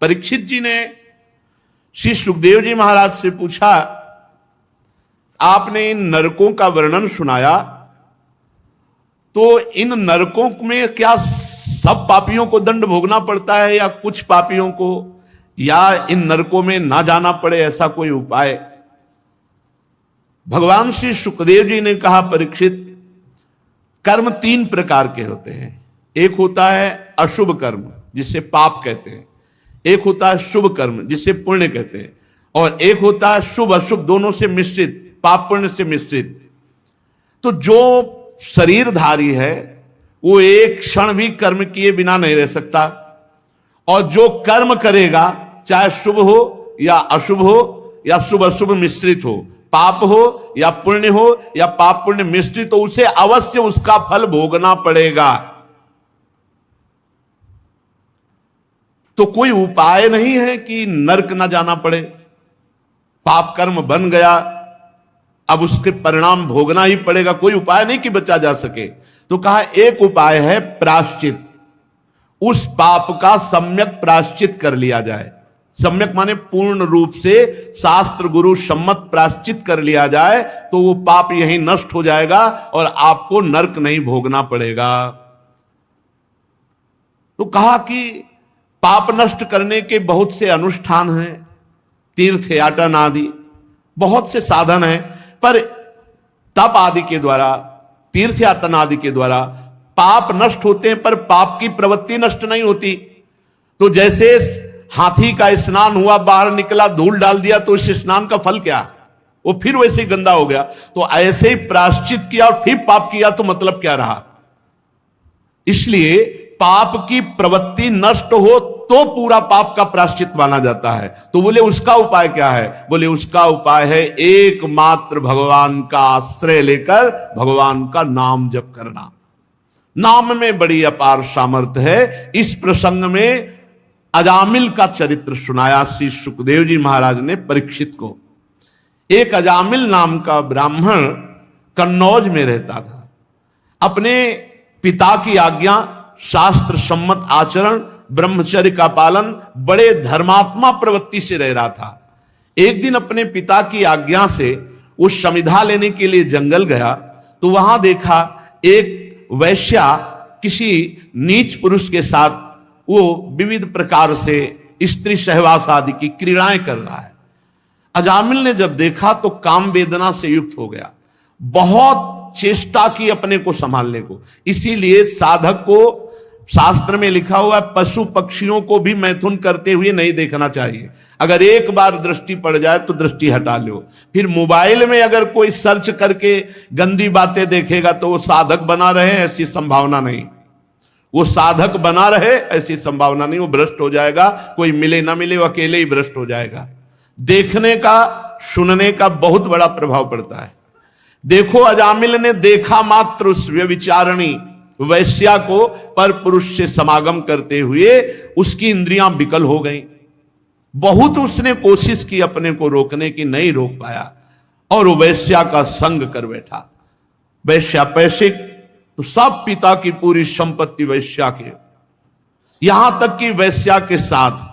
परीक्षित जी ने श्री सुखदेव जी महाराज से पूछा, आपने इन नरकों का वर्णन सुनाया, तो इन नरकों में क्या सब पापियों को दंड भोगना पड़ता है या कुछ पापियों को, या इन नरकों में ना जाना पड़े, ऐसा कोई उपाय? भगवान श्री सुखदेव जी ने कहा, परीक्षित, कर्म 3 प्रकार के होते हैं। एक होता है अशुभ कर्म जिसे पाप कहते हैं, एक होता है शुभ कर्म जिसे पुण्य कहते हैं, और एक होता है शुभ अशुभ दोनों से मिश्रित, पाप पुण्य से मिश्रित। तो जो शरीरधारी है वो एक क्षण भी कर्म किए बिना नहीं रह सकता, और जो कर्म करेगा चाहे शुभ हो या अशुभ हो या शुभ अशुभ मिश्रित हो, पाप हो या पुण्य हो या पाप पुण्य मिश्रित हो, उसे अवश्य उसका फल भोगना पड़ेगा। तो कोई उपाय नहीं है कि नरक ना जाना पड़े। पाप कर्म बन गया, अब उसके परिणाम भोगना ही पड़ेगा, कोई उपाय नहीं कि बचा जा सके। तो कहा एक उपाय है प्रायश्चित, उस पाप का सम्यक प्रायश्चित कर लिया जाए। सम्यक माने पूर्ण रूप से शास्त्र गुरु सम्मत प्रायश्चित कर लिया जाए, तो वो पाप यहीं नष्ट हो जाएगा और आपको नरक नहीं भोगना पड़ेगा। तो कहा कि पाप नष्ट करने के बहुत से अनुष्ठान हैं, तीर्थ याटन आदि बहुत से साधन हैं, पर तप आदि के द्वारा, तीर्थ यातन आदि के द्वारा पाप नष्ट होते हैं, पर पाप की प्रवृत्ति नष्ट नहीं होती। तो जैसे हाथी का स्नान हुआ, बाहर निकला, धूल डाल दिया, तो इस स्नान का फल क्या? वो फिर वैसे ही गंदा हो गया। तो ऐसे ही प्रायश्चित किया और फिर पाप किया तो मतलब क्या रहा? इसलिए पाप की प्रवृत्ति नष्ट हो तो पूरा पाप का प्रायश्चित माना जाता है। तो बोले उसका उपाय क्या है? बोले उसका उपाय है एकमात्र भगवान का आश्रय लेकर भगवान का नाम जप करना। नाम में बड़ी अपार सामर्थ्य है। इस प्रसंग में अजामिल का चरित्र सुनाया श्री सुखदेव जी महाराज ने परीक्षित को। एक अजामिल नाम का ब्राह्मण कन्नौज में रहता था। अपने पिता की आज्ञा, शास्त्र सम्मत आचरण, ब्रह्मचर्य का पालन, बड़े धर्मात्मा प्रवृत्ति से रह रहा था। एक दिन अपने पिता की आज्ञा से वो समिधा लेने के लिए जंगल गया, तो वहां देखा एक वैश्या किसी नीच पुरुष के साथ वो विविध प्रकार से स्त्री सहवास आदि की क्रीड़ाएं कर रहा है। अजामिल ने जब देखा तो काम वेदना से युक्त हो गया, बहुत चेष्टा की अपने को संभालने को। इसीलिए साधक को शास्त्र में लिखा हुआ है, पशु पक्षियों को भी मैथुन करते हुए नहीं देखना चाहिए। अगर एक बार दृष्टि पड़ जाए तो दृष्टि हटा लो। फिर मोबाइल में अगर कोई सर्च करके गंदी बातें देखेगा तो वो साधक बना रहे, ऐसी संभावना नहीं। वो साधक बना रहे ऐसी संभावना नहीं, वो भ्रष्ट हो जाएगा। कोई मिले ना मिले वो अकेले ही भ्रष्ट हो जाएगा। देखने का, सुनने का बहुत बड़ा प्रभाव पड़ता है। देखो अजामिल ने देखा मात्र उस व्यभिचारिणी वैश्या को पर पुरुष से समागम करते हुए उसकी इंद्रियां विकल हो गईं। बहुत उसने कोशिश की अपने को रोकने की, नहीं रोक पाया और वो वैश्या का संग कर बैठा। वैश्या पैसे तो सब पिता की पूरी संपत्ति वैश्या के, यहां तक कि वैश्या के साथ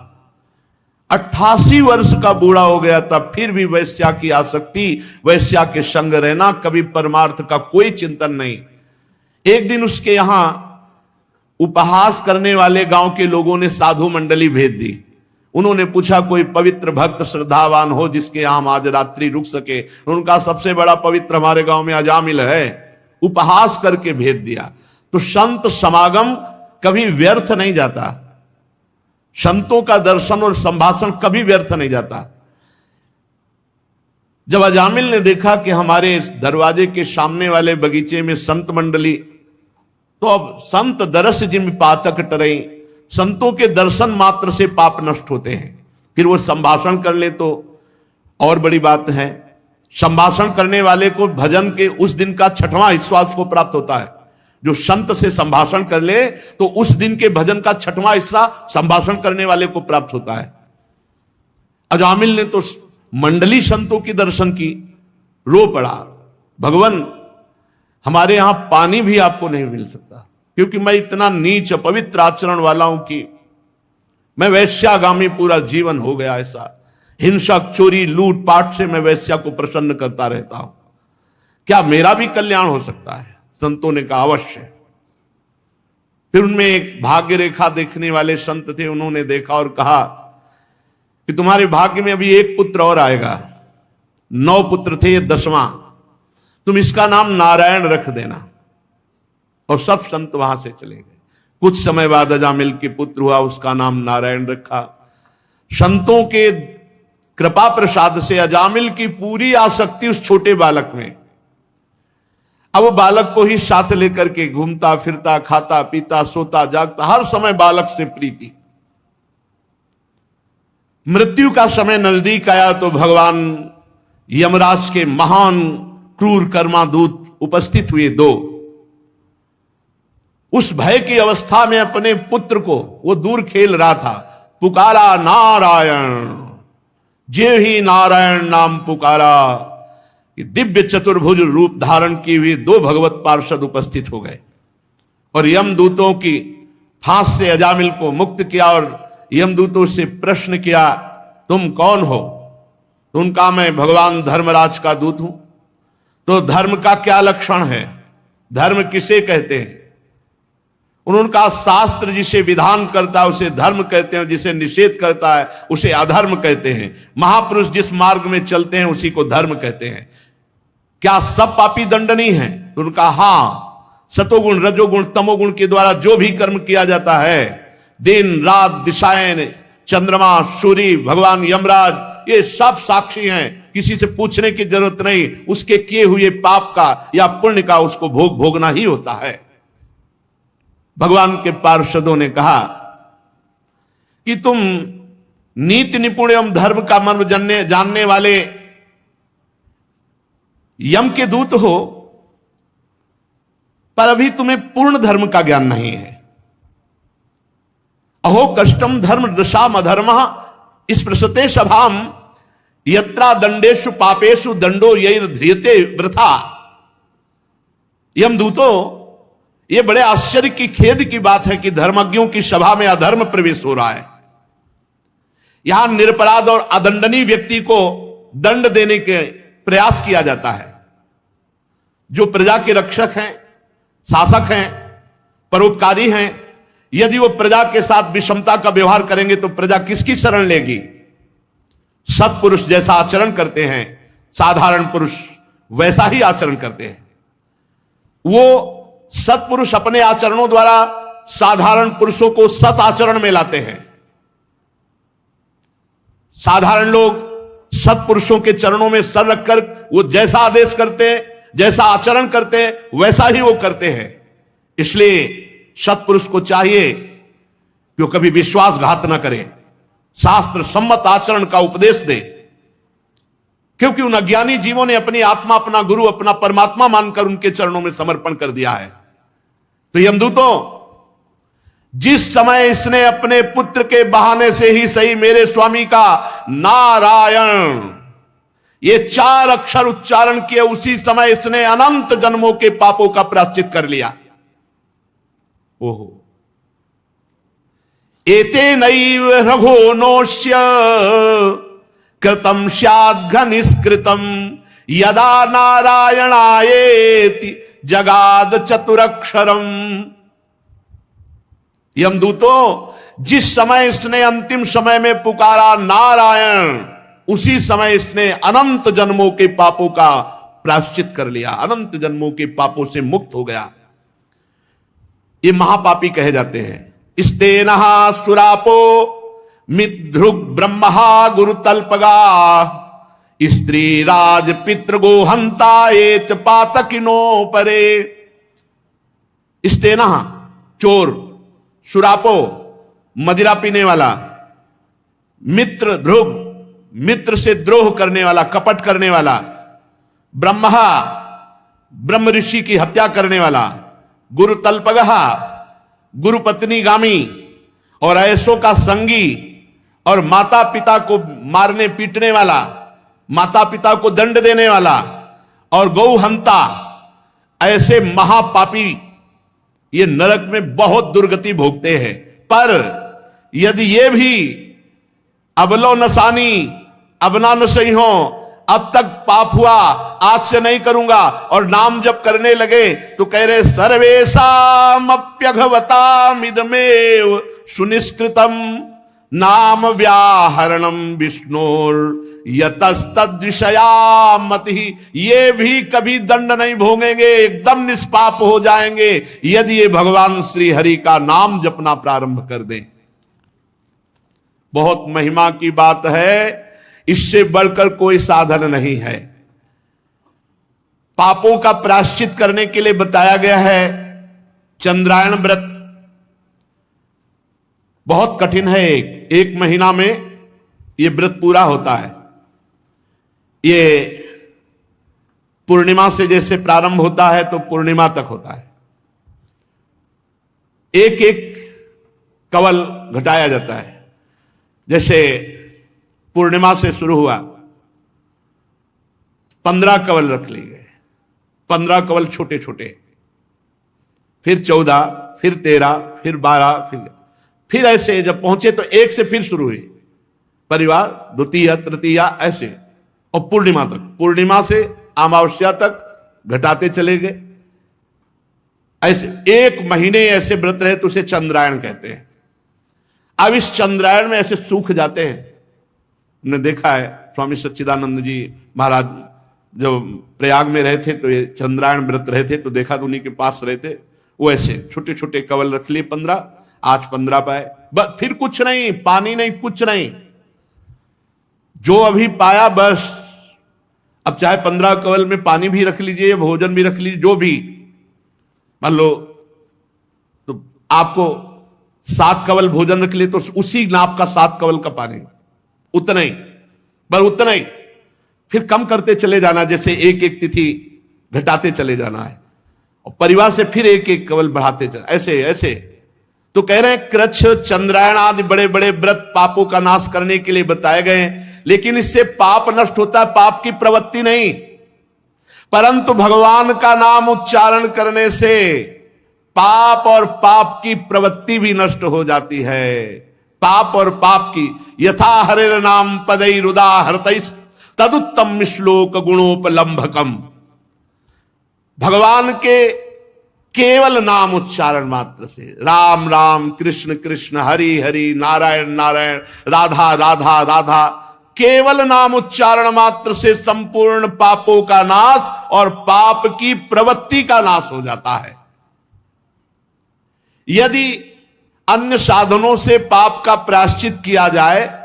88 वर्ष का बूढ़ा हो गया था, फिर भी वैश्या की आसक्ति, वैश्या के संग रहना, कभी परमार्थ का कोई चिंतन नहीं। एक दिन उसके यहां उपहास करने वाले गांव के लोगों ने साधु मंडली भेज दी। उन्होंने पूछा कोई पवित्र भक्त श्रद्धावान हो जिसके यहां हम आज रात्रि रुक सके। उनका सबसे बड़ा पवित्र हमारे गांव में अजामिल है। उपहास करके भेज दिया। तो संत समागम कभी व्यर्थ नहीं जाता। संतों का दर्शन और संभाषण कभी व्यर्थ नहीं जाता। जब अजामिल ने देखा कि हमारे इस दरवाजे के सामने वाले बगीचे में संत मंडली, तो अब संत दरस जिम पातक टरई, संतों के दर्शन मात्र से पाप नष्ट होते हैं। फिर वो संभाषण कर ले तो और बड़ी बात है। संभाषण करने वाले को भजन के उस दिन का 6वां हिस्सा उसको प्राप्त होता है। जो संत से संभाषण कर ले तो उस दिन के भजन का 6वां हिस्सा संभाषण करने वाले को प्राप्त होता है। अजामिल ने तो मंडली संतों की दर्शन की, रो पड़ा, भगवान हमारे यहां पानी भी आपको नहीं मिल सकता, क्योंकि मैं इतना नीच अपवित्र आचरण वाला हूं कि मैं वैश्यागामी पूरा जीवन हो गया ऐसा, हिंसक, चोरी, लूट पाट से मैं वैश्या को प्रसन्न करता रहता हूं, क्या मेरा भी कल्याण हो सकता है? संतों ने कहा अवश्य। फिर उनमें एक भाग्य रेखा देखने वाले संत थे, उन्होंने देखा और कहा कि तुम्हारे भाग्य में अभी एक पुत्र और आएगा, 9 पुत्र थे, ये 10वां, तुम इसका नाम नारायण रख देना। और सब संत वहां से चले गए। कुछ समय बाद अजामिल के पुत्र हुआ, उसका नाम नारायण रखा। संतों के कृपा प्रसाद से अजामिल की पूरी आसक्ति उस छोटे बालक में। अब वो बालक को ही साथ लेकर के घूमता फिरता, खाता पीता, सोता जागता, हर समय बालक से प्रीति। मृत्यु का समय नजदीक आया तो भगवान यमराज के महान क्रूर कर्मादूत उपस्थित हुए 2। उस भय की अवस्था में अपने पुत्र को वो दूर खेल रहा था, पुकारा नारायण, जे ही नारायण नाम पुकारा, दिव्य चतुर्भुज रूप धारण किए हुए 2 भगवत पार्षद उपस्थित हो गए और यमदूतों की फांस से अजामिल को मुक्त किया और यमदूतों से प्रश्न किया, तुम कौन हो? तो उनका मैं भगवान धर्मराज का दूत हूं। तो धर्म का क्या लक्षण है? धर्म किसे कहते हैं? उन्होंने कहा, शास्त्र जिसे विधान करता है उसे धर्म कहते हैं, जिसे निषेध करता है उसे अधर्म कहते हैं। महापुरुष जिस मार्ग में चलते हैं उसी को धर्म कहते हैं। क्या सब पापी दंडनीय हैं? तो उनका हां, सतोगुण रजोगुण तमोगुण के द्वारा जो भी कर्म किया जाता है, दिन रात दिशाएं, चंद्रमा सूर्य भगवान यमराज, ये सब साक्षी हैं, किसी से पूछने की जरूरत नहीं। उसके किए हुए पाप का या पुण्य का उसको भोग भोगना ही होता है। भगवान के पार्षदों ने कहा कि तुम नीति निपुण एवं धर्म का मर्म जानने वाले यम के दूत हो, पर अभी तुम्हें पूर्ण धर्म का ज्ञान नहीं है। अहो कष्टम धर्म दशाम अधर्म स्पृशते सभाम यत्रा दंडेषु पापेषु दंडो यैर्ध्रियते वृथा। यमदूतों, ये बड़े आश्चर्य की खेद की बात है कि धर्मज्ञों की सभा में अधर्म प्रवेश हो रहा है। यहां निरपराध और अदंडनीय व्यक्ति को दंड देने के प्रयास किया जाता है। जो प्रजा के रक्षक हैं, शासक हैं, परोपकारी हैं, यदि वो प्रजा के साथ विषमता का व्यवहार करेंगे तो प्रजा किसकी शरण लेगी? सत्पुरुष जैसा आचरण करते हैं, साधारण पुरुष वैसा ही आचरण करते हैं। वो सत्पुरुष अपने आचरणों द्वारा साधारण पुरुषों को सत आचरण में लाते हैं। साधारण लोग सत्पुरुषों के चरणों में सर रखकर वो जैसा आदेश करते हैं, जैसा आचरण करते हैं, वैसा ही वो करते हैं। इसलिए सत्पुरुष को चाहिए कि वो कभी विश्वासघात न करे, शास्त्र सम्मत आचरण का उपदेश दे, क्योंकि उन अज्ञानी जीवों ने अपनी आत्मा, अपना गुरु, अपना परमात्मा मानकर उनके चरणों में समर्पण कर दिया है। तो यमदूतों, जिस समय इसने अपने पुत्र के बहाने से ही सही मेरे स्वामी का नारायण ये 4 अक्षर उच्चारण किए, उसी समय इसने अनंत जन्मों के पापों का प्रायश्चित कर लिया। ओहो, एते नैव रघोनोष्य कृतम स्याद् घनिष्कृतम यदा नारायणायेति जगाद चतुरक्षरम। यमदूतों, जिस समय इसने अंतिम समय में पुकारा नारायण, उसी समय इसने अनंत जन्मों के पापों का प्रायश्चित कर लिया, अनंत जन्मों के पापों से मुक्त हो गया। ये महापापी कहे जाते हैं। स्तेनः सुरापो मिध्रुग ब्रह्महा गुरुतल्पगा स्त्री राज पितृगोहंता ये च पातकिनो परे। स्तेनः चोर, सुरापो मदिरा पीने वाला, मित्र ध्रुव मित्र से द्रोह करने वाला, कपट करने वाला, ब्रह्महा ब्रह्म ऋषि की हत्या करने वाला, गुरु तल्पगहा गुरु पत्नी गामी और ऐसों का संगी, और माता पिता को मारने पीटने वाला, माता पिता को दंड देने वाला, और गौहंता, ऐसे महापापी ये नरक में बहुत दुर्गति भोगते हैं। पर यदि ये भी अबलो नसानी, अब ना न सही हो, अब तक पाप हुआ, आज से नहीं करूंगा, और नाम जब करने लगे तो कह रहे सर्वेशामप्यघवतामिदमेव सुनिष्कृतम नाम व्याहरणम विष्णुर यतस्तद्विषयामति। ये भी कभी दंड नहीं भोगेंगे, एकदम निष्पाप हो जाएंगे यदि ये भगवान श्री हरि का नाम जपना प्रारंभ कर दें। बहुत महिमा की बात है, इससे बढ़कर कोई साधन नहीं है। पापों का प्रायश्चित करने के लिए बताया गया है चंद्रायण व्रत। बहुत कठिन है, एक महीना में यह व्रत पूरा होता है। ये पूर्णिमा से जैसे प्रारंभ होता है तो पूर्णिमा तक होता है। एक एक कवल घटाया जाता है। जैसे पूर्णिमा से शुरू हुआ, 15 कवल रख लिए गए, 15 कवल छोटे छोटे, फिर 14, फिर 13, फिर 12, फिर ऐसे जब पहुंचे तो एक से फिर शुरू हुई परिवार, द्वितीय, तृतीया, ऐसे, और पूर्णिमा तक। पूर्णिमा से अमावस्या तक घटाते चले गए। ऐसे एक महीने ऐसे व्रत रहे तो उसे चंद्रायण कहते हैं। अब इस चंद्रायण में ऐसे सूख जाते हैं। हमने देखा है स्वामी सच्चिदानंद जी महाराज जब प्रयाग में रहे थे तो ये चंद्रायण व्रत रहे थे, तो देखा तो उन्हीं के पास रहे थे, वो ऐसे छोटे छोटे कवल रख लिए 15, आज 15 पाए, बस फिर कुछ नहीं, पानी नहीं, कुछ नहीं, जो अभी पाया बस। अब चाहे 15 कवल में पानी भी रख लीजिए, भोजन भी रख लीजिए, जो भी, मान लो तो आपको 7 कवल भोजन रख लिए तो उसी नाप का 7 कवल का पानी, उतना ही, बस उतना ही। फिर कम करते चले जाना, जैसे एक एक तिथि घटाते चले जाना है, और परिवार से फिर एक एक कवल बढ़ाते चले, ऐसे ऐसे। तो कह रहे हैं कृच्छ, चंद्रायण आदि बड़े बड़े व्रत पापों का नाश करने के लिए बताए गए हैं, लेकिन इससे पाप नष्ट होता है, पाप की प्रवृत्ति नहीं। परंतु भगवान का नाम उच्चारण करने से पाप और पाप की प्रवृत्ति भी नष्ट हो जाती है। पाप और पाप की, यथा हरेर नाम पदैरुदाहृतैः तदुत्तम श्लोक गुणोपलंभकम। भगवान के केवल नाम उच्चारण मात्र से, राम राम, कृष्ण कृष्ण, हरि हरि, नारायण नारायण, राधा राधा राधा, केवल नाम उच्चारण मात्र से संपूर्ण पापों का नाश और पाप की प्रवृत्ति का नाश हो जाता है। यदि अन्य साधनों से पाप का प्रायश्चित किया जाए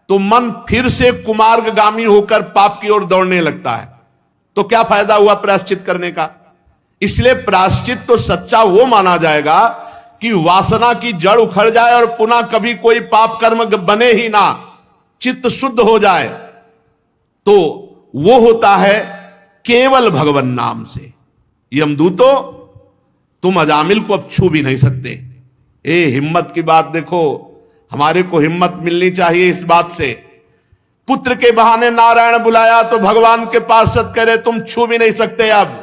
तो मन फिर से कुमार्गगामी होकर पाप की ओर दौड़ने लगता है, तो क्या फायदा हुआ प्रायश्चित करने का। इसलिए प्रायश्चित तो सच्चा वो माना जाएगा कि वासना की जड़ उखड़ जाए और पुनः कभी कोई पाप कर्म बने ही ना, चित्त शुद्ध हो जाए, तो वो होता है केवल भगवान नाम से। यमदूतो तुम अजामिल को अब छू भी नहीं सकते। ए हिम्मत की बात देखो, हमारे को हिम्मत मिलनी चाहिए इस बात से। पुत्र के बहाने नारायण बुलाया तो भगवान के पार्षद कह रहे तुम छू भी नहीं सकते। अब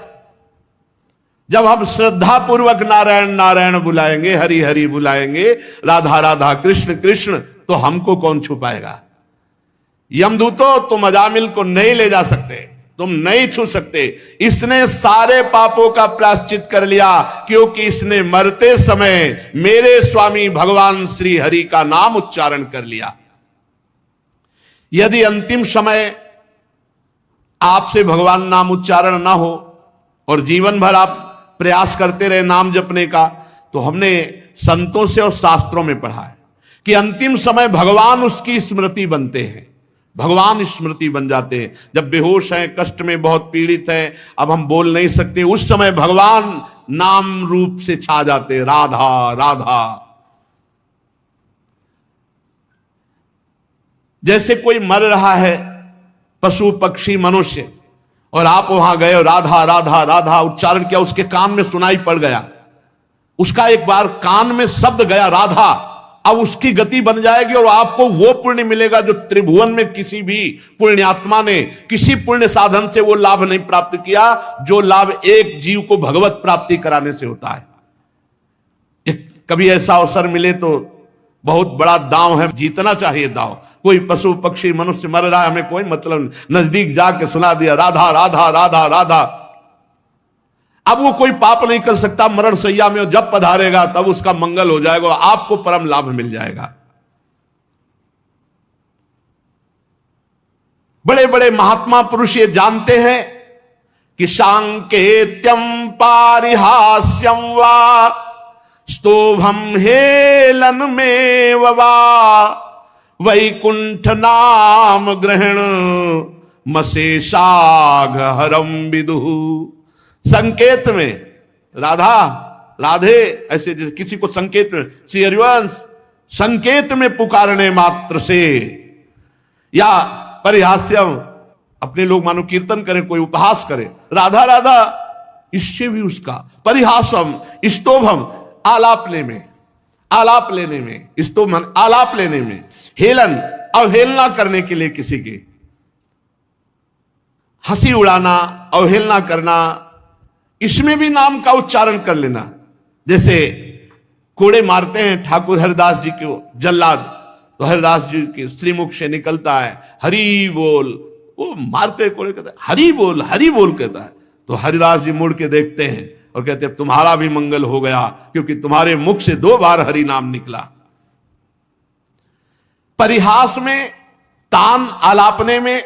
जब हम श्रद्धा पूर्वक नारायण नारायण बुलाएंगे, हरि हरि बुलाएंगे, राधा राधा, कृष्ण कृष्ण, तो हमको कौन छू पाएगा। यमदूतो तुम अजामिल को नहीं ले जा सकते, तुम नहीं छू सकते। इसने सारे पापों का प्रायश्चित कर लिया क्योंकि इसने मरते समय मेरे स्वामी भगवान श्री हरि का नाम उच्चारण कर लिया। यदि अंतिम समय आपसे भगवान नाम उच्चारण ना हो और जीवन भर आप प्रयास करते रहे नाम जपने का, तो हमने संतों से और शास्त्रों में पढ़ा है कि अंतिम समय भगवान उसकी स्मृति बनते हैं, भगवान स्मृति बन जाते हैं। जब बेहोश हैं, कष्ट में बहुत पीड़ित हैं, अब हम बोल नहीं सकते, उस समय भगवान नाम रूप से छा जाते, राधा राधा। जैसे कोई मर रहा है, पशु पक्षी मनुष्य, और आप वहां गए, राधा राधा राधा उच्चारण किया, उसके कान में सुनाई पड़ गया, उसका एक बार कान में शब्द गया राधा, अब उसकी गति बन जाएगी और आपको वो पुण्य मिलेगा जो त्रिभुवन में किसी भी पुण्यात्मा ने किसी पुण्य साधन से वो लाभ नहीं प्राप्त किया, जो लाभ एक जीव को भगवत प्राप्ति कराने से होता है। कभी ऐसा अवसर मिले तो बहुत बड़ा दांव है, जीतना चाहिए दांव। कोई पशु पक्षी मनुष्य मर रहा है, हमें कोई मतलब नहीं, नजदीक जाके सुना दिया राधा राधा राधा राधा। अब वो कोई पाप नहीं कर सकता, मरण सैया में जब पधारेगा तब उसका मंगल हो जाएगा, आपको परम लाभ मिल जाएगा। बड़े बड़े महात्मा पुरुष ये जानते हैं कि सांकेत्यम पारिहास्यम वा स्तोभम हेलन में वा वैकुंठ नाम ग्रहण मशेषाघ हरम विदुहु। संकेत में राधा राधे ऐसे किसी को संकेत में, श्री हरिवंश संकेत में पुकारने मात्र से, या परिहास्यम अपने लोग मानो कीर्तन करें, कोई उपहास करे, राधा राधा इससे भी उसका, परिहासम स्तोभम आलाप लेने में, स्तोभम आलाप लेने में, हेलन अवहेलना करने के लिए किसी की, हंसी उड़ाना, अवहेलना करना, इसमें भी नाम का उच्चारण कर लेना। जैसे कोड़े मारते हैं ठाकुर हरिदास जी को जल्लाद, तो हरिदास जी के श्रीमुख से निकलता है हरि बोल, वो मारते कोड़े कहते हरि बोल कहता है, तो हरिदास जी मुड़ के देखते हैं और कहते हैं तुम्हारा भी मंगल हो गया, क्योंकि तुम्हारे मुख से 2 बार हरि नाम निकला। परिहास में, तान आलापने में,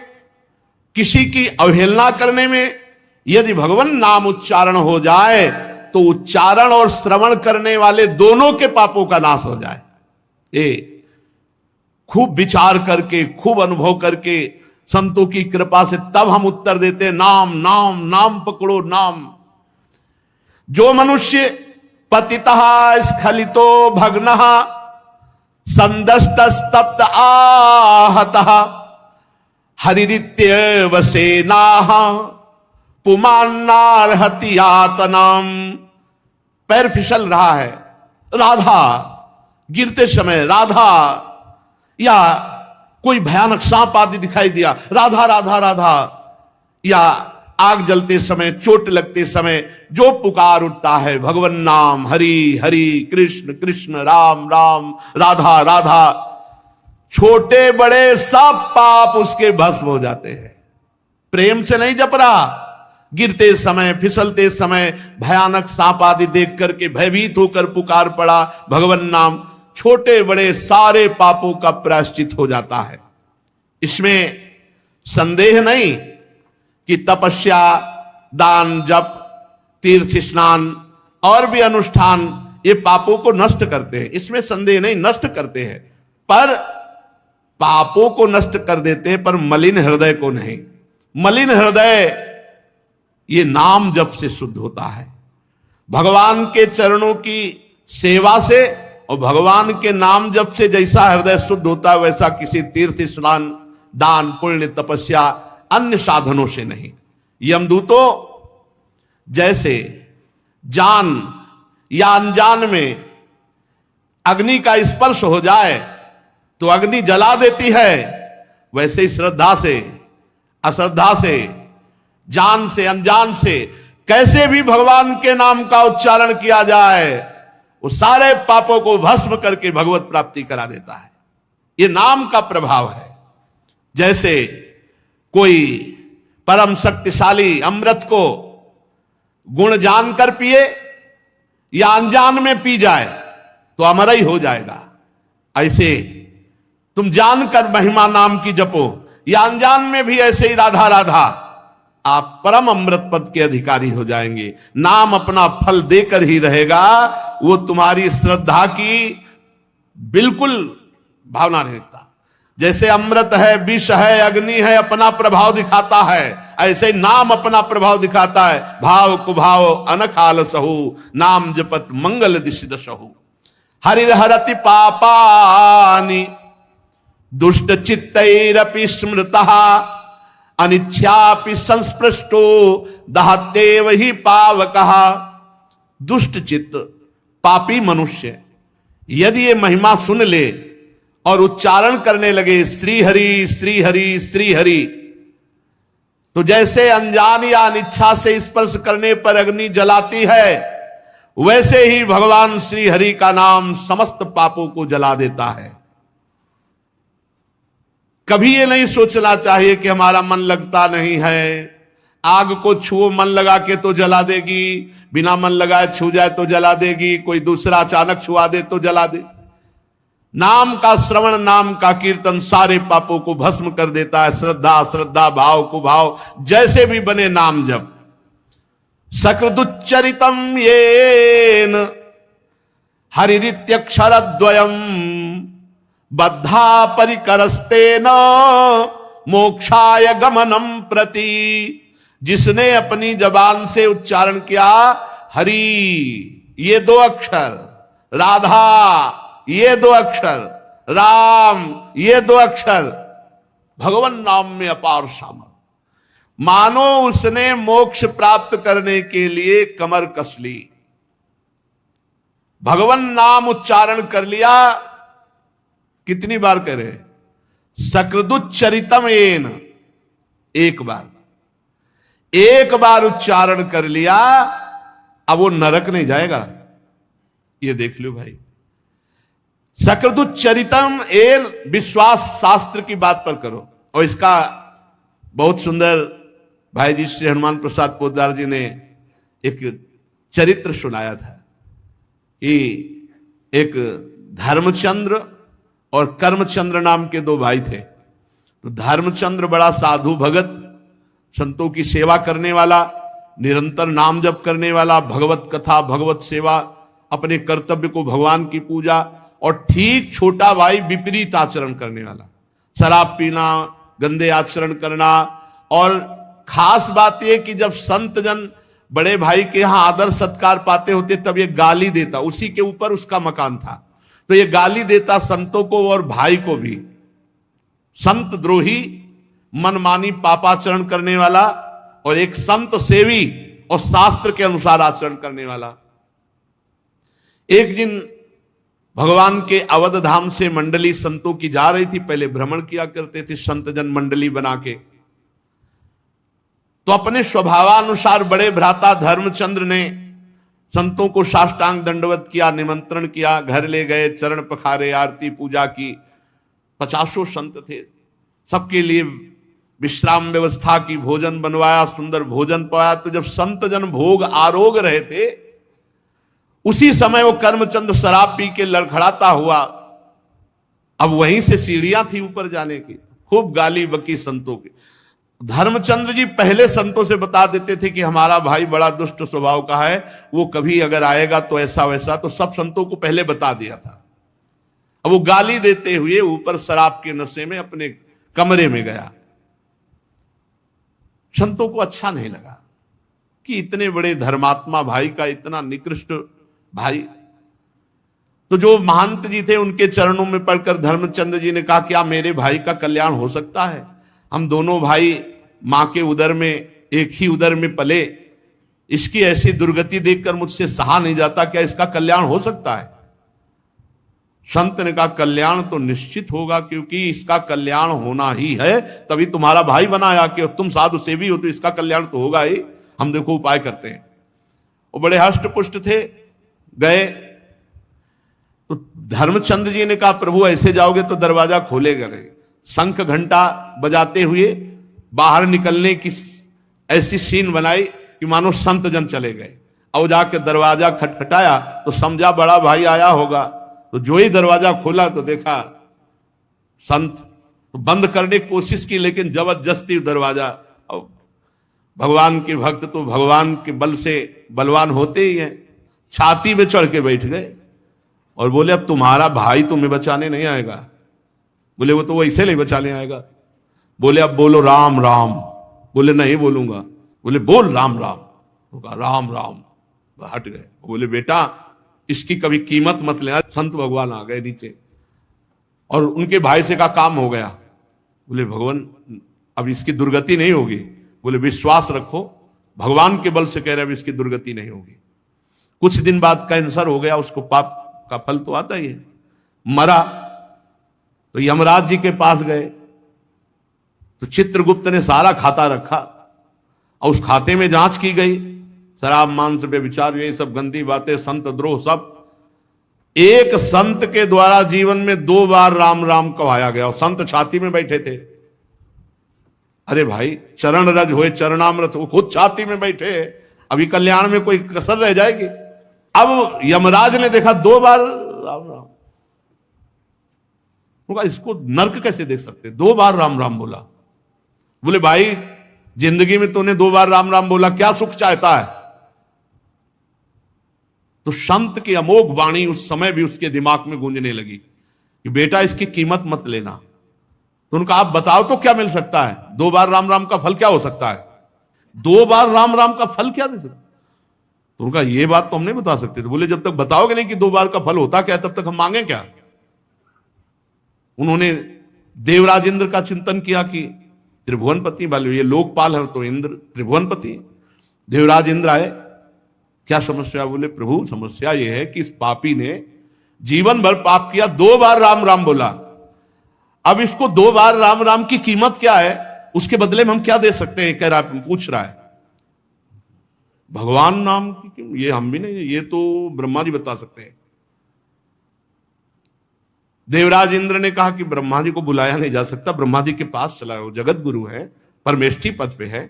किसी की अवहेलना करने में, यदि भगवान नाम उच्चारण हो जाए तो उच्चारण और श्रवण करने वाले दोनों के पापों का नाश हो जाए। ये खूब विचार करके, खूब अनुभव करके, संतों की कृपा से तब हम उत्तर देते हैं, नाम नाम नाम पकड़ो नाम। जो मनुष्य पतितः स्खलितो भग्नः संदस्तस्तप्त आहतः हरिरित्येव सेनाः पुमान्नार्हति यातनाम। पैर फिसल रहा है, राधा गिरते समय राधा, या कोई भयानक सांप आदि दिखाई दिया, राधा राधा राधा, या आग जलते समय, चोट लगते समय जो पुकार उठता है भगवान नाम, हरि हरि कृष्ण कृष्ण राम राम राधा राधा, छोटे बड़े सब पाप उसके भस्म हो जाते हैं। प्रेम से नहीं जप रहा, गिरते समय, फिसलते समय भयानक सांप आदि देख करके भयभीत होकर पुकार पड़ा भगवान नाम, छोटे बड़े सारे पापों का प्रायश्चित हो जाता है। इसमें संदेह नहीं कि तपस्या, दान, जप, तीर्थ स्नान और भी अनुष्ठान ये पापों को नष्ट करते हैं, इसमें संदेह नहीं, नष्ट करते हैं, पर पापों को नष्ट कर देते हैं, पर मलिन हृदय को नहीं। मलिन हृदय ये नाम जप से शुद्ध होता है, भगवान के चरणों की सेवा से, और भगवान के नाम जप से जैसा हृदय शुद्ध होता है वैसा किसी तीर्थ स्नान, दान, पुण्य, तपस्या, अन्य साधनों से नहीं। यमदूतों जैसे जान या अनजान में अग्नि का स्पर्श हो जाए तो अग्नि जला देती है, वैसे ही श्रद्धा से, अश्रद्धा से, जान से, अनजान से कैसे भी भगवान के नाम का उच्चारण किया जाए वो सारे पापों को भस्म करके भगवत प्राप्ति करा देता है। ये नाम का प्रभाव है। जैसे कोई परम शक्तिशाली अमृत को गुण जानकर पिए या अनजान में पी जाए तो अमर ही हो जाएगा, ऐसे तुम जानकर महिमा नाम की जपो या अनजान में भी ऐसे ही राधा राधा, आप परम अमृत पद के अधिकारी हो जाएंगे। नाम अपना फल देकर ही रहेगा, वो तुम्हारी श्रद्धा की बिल्कुल भावना नहीं रखता। जैसे अमृत है, विष है, अग्नि है, अपना प्रभाव दिखाता है, ऐसे नाम अपना प्रभाव दिखाता है। भाव कुभाव अनखाल सहु, नाम जपत मंगल दिशि दशहु। हरिहरति पापानि दुष्ट चित्तैरपि स्मृतः, अनिच्छापि संस्पृष्टो दहत्येव ही पावकः। दुष्ट चित्त पापी मनुष्य यदि ये महिमा सुन ले और उच्चारण करने लगे श्री हरि श्री हरि श्री हरि, तो जैसे अनजान या अनिच्छा से स्पर्श करने पर अग्नि जलाती है, वैसे ही भगवान श्री हरि का नाम समस्त पापों को जला देता है। कभी ये नहीं सोचना चाहिए कि हमारा मन लगता नहीं है, आग को छुओ मन लगा के तो जला देगी, बिना मन लगाए छू जाए तो जला देगी, कोई दूसरा अचानक छुआ दे तो जला दे। नाम का श्रवण, नाम का कीर्तन सारे पापों को भस्म कर देता है। श्रद्धा श्रद्धा, भाव कुभाव जैसे भी बने नाम जप। सकृदुच्चरितम येन हरिरित्यक्षरद्वयम बद्धा परिकरस्तेन मोक्षाय गमनम प्रति। जिसने अपनी जबान से उच्चारण किया हरि ये 2 अक्षर, राधा ये 2 अक्षर, राम ये 2 अक्षर, भगवान नाम में अपार सामर्थ्य, मानो उसने मोक्ष प्राप्त करने के लिए कमर कस ली। भगवान नाम उच्चारण कर लिया, कितनी बार करे? सकृदुच्चरितम येन, एक बार उच्चारण कर लिया, अब वो नरक नहीं जाएगा। ये देख लो भाई, सकृदुच्चरितम एन, विश्वास शास्त्र की बात पर करो। और इसका बहुत सुंदर भाई जी श्री हनुमान प्रसाद पोद्दार जी ने एक चरित्र सुनाया था कि एक धर्मचंद्र और कर्मचंद्र नाम के 2 भाई थे। तो धर्मचंद्र बड़ा साधु भगत, संतों की सेवा करने वाला, निरंतर नाम जप करने वाला, भगवत कथा भगवत सेवा, अपने कर्तव्य को भगवान की पूजा। और ठीक छोटा भाई विपरीत आचरण करने वाला, शराब पीना, गंदे आचरण करना। और खास बात यह कि जब संत जन बड़े भाई के यहां आदर सत्कार पाते होते तब ये गाली देता, उसी के ऊपर उसका मकान था, तो ये गाली देता संतों को और भाई को भी। संत द्रोही, मनमानी पापाचरण करने वाला, और एक संत सेवी और शास्त्र के अनुसार आचरण करने वाला। एक दिन भगवान के अवध धाम से मंडली संतों की जा रही थी। पहले भ्रमण किया करते थे संत जन मंडली बना के। तो अपने स्वभावानुसार बड़े भ्राता धर्मचंद्र ने संतों को साष्टांग दंडवत किया, निमंत्रण किया, घर ले गए, चरण पखारे, आरती पूजा की। 50 संत थे, सबके लिए विश्राम व्यवस्था की, भोजन बनवाया, सुंदर भोजन पाया। तो जब संत जन भोग आरोग रहे थे, उसी समय वो कर्मचंद शराब पी के लड़खड़ाता हुआ, अब वहीं से सीढ़ियां थी ऊपर जाने की, खूब गाली बकी संतों की। धर्मचंद्र जी पहले संतों से बता देते थे कि हमारा भाई बड़ा दुष्ट स्वभाव का है, वो कभी अगर आएगा तो ऐसा वैसा, तो सब संतों को पहले बता दिया था। अब वो गाली देते हुए ऊपर शराब के नशे में अपने कमरे में गया। संतों को अच्छा नहीं लगा कि इतने बड़े धर्मात्मा भाई का इतना निकृष्ट भाई। तो जो महंत जी थे उनके चरणों में पड़कर धर्मचंद्र जी ने कहा, क्या मेरे भाई का कल्याण हो सकता है? हम दोनों भाई मां के उदर में, एक ही उदर में पले, इसकी ऐसी दुर्गति देखकर मुझसे सहा नहीं जाता, क्या इसका कल्याण हो सकता है? संत ने कहा, कल्याण तो निश्चित होगा, क्योंकि इसका कल्याण होना ही है, तभी तुम्हारा भाई बनाया कि तुम साधु सेवी हो, तो इसका कल्याण तो होगा ही। हम देखो उपाय करते हैं। वो बड़े हष्ट पुष्ट थे, गए तो धर्मचंद्र जी ने कहा, प्रभु ऐसे जाओगे तो दरवाजा खोलेगा नहीं। शंख घंटा बजाते हुए बाहर निकलने की ऐसी सीन बनाई कि मानो संत जन चले गए। और जाके दरवाजा खटखटाया तो समझा बड़ा भाई आया होगा। तो जो ही दरवाजा खोला तो देखा संत। तो बंद करने की कोशिश की, लेकिन जबरदस्ती दरवाजा। और भगवान के भक्त तो भगवान के बल से बलवान होते ही हैं, छाती में चढ़ के बैठ गए और बोले, अब तुम्हारा भाई तुम्हें बचाने नहीं आएगा। बोले, वो तो वो इसे नहीं बचाने आएगा। बोले, अब बोलो राम राम। बोले, नहीं बोलूंगा। बोले, बोल राम राम। वो कहा राम राम, हट गए। बोले, बेटा इसकी कभी कीमत मत लेना। संत भगवान आ गए नीचे और उनके भाई से का काम हो गया। बोले, भगवान अब इसकी दुर्गति नहीं होगी। बोले, विश्वास रखो, भगवान के बल से कह रहे, अब इसकी दुर्गति नहीं होगी। कुछ दिन बाद कैंसर हो गया, उसको पाप का फल तो आता ही है, मरा। तो यमराज जी के पास गए तो चित्रगुप्त ने सारा खाता रखा और उस खाते में जांच की गई शराब मांस व्यभिचार यही सब गंदी बातें, संत द्रोह सब। एक संत के द्वारा जीवन में 2 बार राम राम कहाया गया और संत छाती में बैठे थे। अरे भाई, चरण रज हुए चरणामृत, वो खुद छाती में बैठे। अभी कल्याण में कोई कसर रह जाएगी? अब यमराज ने देखा 2 बार राम राम, होगा इसको नर्क कैसे देख सकते? 2 बार राम राम बोला। बोले भाई, जिंदगी में तूने 2 बार राम राम बोला, क्या सुख चाहता है? तो संत की अमोघ वाणी उस समय भी उसके दिमाग में गूंजने लगी कि बेटा इसकी कीमत मत लेना। तो उनका आप बताओ तो क्या मिल सकता है? 2 बार राम राम का फल क्या हो सकता है? 2 बार राम राम का फल क्या दे सकता? तो उनका ये बात तो हम नहीं बता सकते। तो बोले जब तक बताओगे नहीं कि 2 बार का फल होता क्या, तब तक हम मांगे क्या? उन्होंने देवराज इंद्र का चिंतन किया कि त्रिभुवनपति वाले, ये लोकपाल है तो इंद्र त्रिभुवनपति। देवराज इंद्र आए, क्या समस्या? बोले प्रभु समस्या यह है कि इस पापी ने जीवन भर पाप किया, 2 बार राम राम बोला। अब इसको 2 बार राम राम की कीमत क्या है, उसके बदले में हम क्या दे सकते हैं? कह रहा पूछ रहा है। भगवान नाम की ये हम भी नहीं, ये तो ब्रह्मा जी बता सकते हैं। देवराज इंद्र ने कहा कि ब्रह्मा जी को बुलाया नहीं जा सकता, ब्रह्मा जी के पास चला, वो जगत गुरु है, परमेष्ठी पद पे है।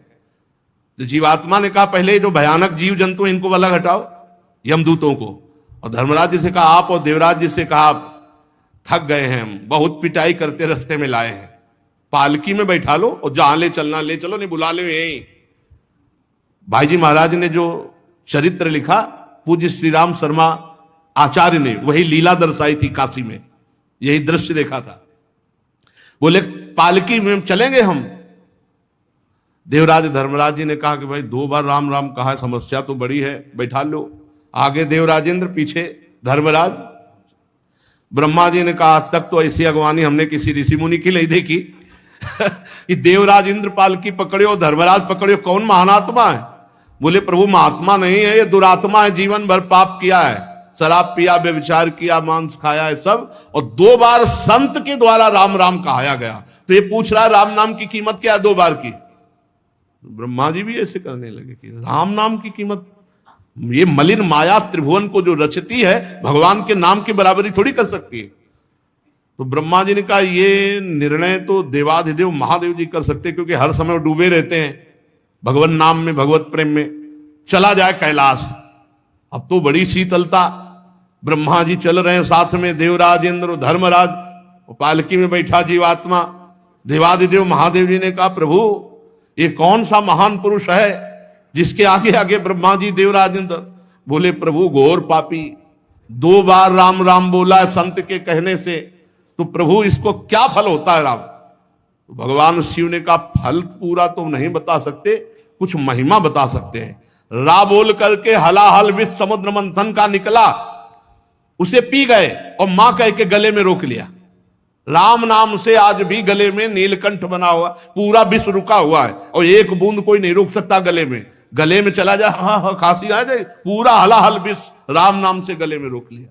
तो जीवात्मा ने कहा पहले जो भयानक जीव जंतु इनको अलग हटाओ, यमदूतों को। और धर्मराज जी से कहा आप, और देवराज जी से कहा आप थक गए हैं हम, बहुत पिटाई करते रास्ते में लाए हैं, पालकी में बैठा लो और जहां ले चलना ले चलो, नहीं बुला लो यहीं। भाई जी महाराज ने जो चरित्र लिखा पूज्य श्री राम शर्मा आचार्य ने, वही लीला दर्शाई थी काशी में, यही दृश्य देखा था। बोले पालकी में चलेंगे हम। देवराज धर्मराज जी ने कहा कि भाई 2 बार राम राम कहा है, समस्या तो बड़ी है, बैठा लो। आगे देवराजेंद्र, पीछे धर्मराज। ब्रह्मा जी ने कहा आज तक तो ऐसी अगवानी हमने किसी ऋषि मुनि की नहीं देखी कि देवराज इंद्र पालकी पकड़ो, धर्मराज पकड़ो, कौन महानात्मा है? बोले प्रभु महात्मा नहीं है, ये दुरात्मा है, जीवन भर पाप किया है, शराब पिया, व्यभिचार किया, मांस खाया है सब, और 2 बार संत के द्वारा राम राम कहाया गया। तो ये पूछ रहा है राम नाम की कीमत क्या है 2 बार की? ब्रह्मा जी भी ऐसे करने लगे कि राम नाम की कीमत, ये मलिन माया त्रिभुवन को जो रचती है भगवान के नाम की बराबरी थोड़ी कर सकती है। तो ब्रह्मा जी ने कहा ये निर्णय तो देवाधिदेव महादेव जी कर सकते, क्योंकि हर समय डूबे रहते हैं भगवान नाम में, भगवत प्रेम में। चला जाए कैलाश। अब तो बड़ी शीतलता, ब्रह्मा जी चल रहे हैं साथ में, देवराज इंद्र धर्मराज, पालकी में बैठा जीवात्मा। देवाधिदेव महादेव जी ने कहा प्रभु ये कौन सा महान पुरुष है जिसके आगे आगे ब्रह्मा जी देवराज इंद्र? बोले प्रभु घोर पापी, 2 बार राम राम बोला है संत के कहने से, तो प्रभु इसको क्या फल होता है राम? तो भगवान शिव ने कहा फल पूरा तो नहीं बता सकते, कुछ महिमा बता सकते हैं। रा बोल करके हलाहल विष समुद्र मंथन का निकला, उसे पी गए और मां कह के गले में रोक लिया। राम नाम से आज भी गले में नीलकंठ बना हुआ, पूरा विष रुका हुआ है और एक बूंद कोई नहीं रोक सकता गले में। गले में चला जाए, हाँ खांसी आ जाए, पूरा हलाहल विष राम नाम से गले में रोक लिया।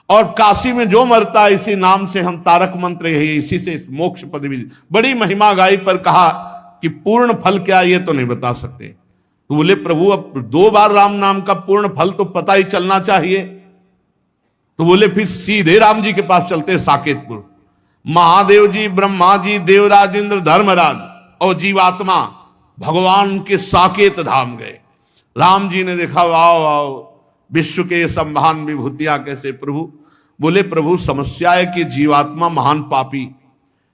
और काशी में जो मरता है इसी नाम से, हम तारक मंत्र है, इसी से मोक्ष पदवी। बड़ी महिमा गाई, पर कहा कि पूर्ण फल क्या ये तो नहीं बता सकते। तो बोले प्रभु अब 2 बार राम नाम का पूर्ण फल तो पता ही चलना चाहिए। तो बोले फिर सीधे राम जी के पास चलते साकेतपुर। महादेव जी, ब्रह्मा जी, देवराज इंद्र, धर्मराज और जीवात्मा भगवान के साकेत धाम गए। राम जी ने देखा वाह वाह, विश्व के सम्मान विभूतियां कैसे प्रभु। बोले प्रभु समस्या है कि जीवात्मा महान पापी,